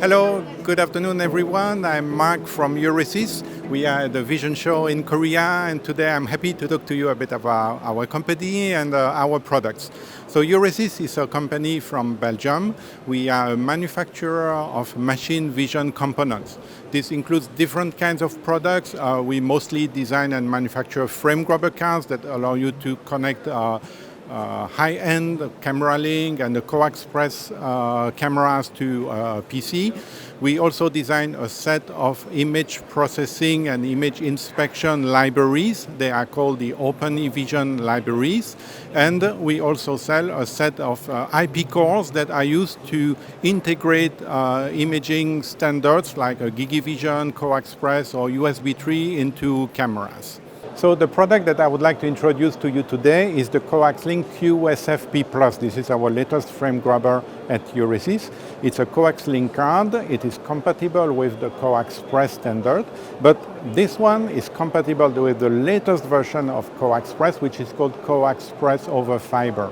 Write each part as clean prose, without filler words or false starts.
Hello, good afternoon everyone. I'm Mark from EURESYS. We are at the Vision Show in Korea, and today I'm happy to talk to you a bit about our company and our products. So EURESYS is a company from Belgium. We are a manufacturer of machine vision components. This includes different kinds of products. We mostly design and manufacture frame grabber cards that allow you to connect high-end camera link and the COEX cameras to PC. We also design a set of image processing and image inspection libraries. They are called the Open eVision libraries. And we also sell a set of IP cores that are used to integrate imaging standards like a GigiVision, COEX or USB 3 into cameras. So the product that I would like to introduce to you today is the Coaxlink QSFP+. This is our latest frame grabber at EURESYS. It's a Coaxlink card. It is compatible with the COEX standard, but this one is compatible with the latest version of COEX, which is called COEX over fiber.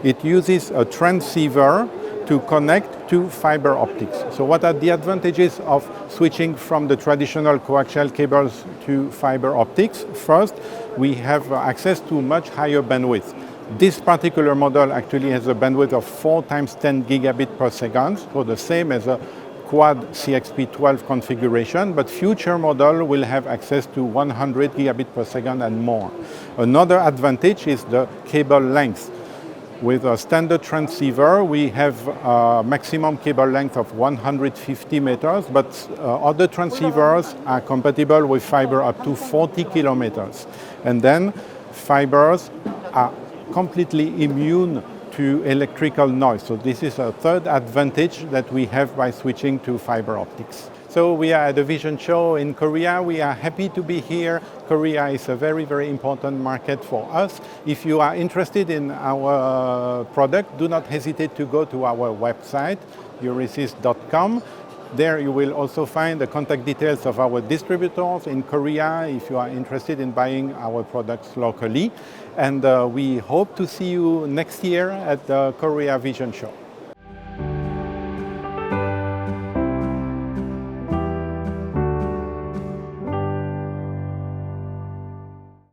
It uses a transceiver to connect to fiber optics. So what are the advantages of switching from the traditional coaxial cables to fiber optics? First, we have access to much higher bandwidth. This particular model actually has a bandwidth of 4 times 10 gigabit per second, so the same as a quad CXP12 configuration, but future model will have access to 100 gigabit per second and more. Another advantage is the cable length. With a standard transceiver, we have a maximum cable length of 150 meters, but other transceivers are compatible with fiber up to 40 kilometers. And then fibers are completely immune to electrical noise. So this is a third advantage that we have by switching to fiber optics. So we are at the Vision Show in Korea. We are happy to be here. Korea is a very, very important market for us. If you are interested in our product, do not hesitate to go to our website, EURESYS.com. There you will also find the contact details of our distributors in Korea if you are interested in buying our products locally. And we hope to see you next year at the Korea Vision Show.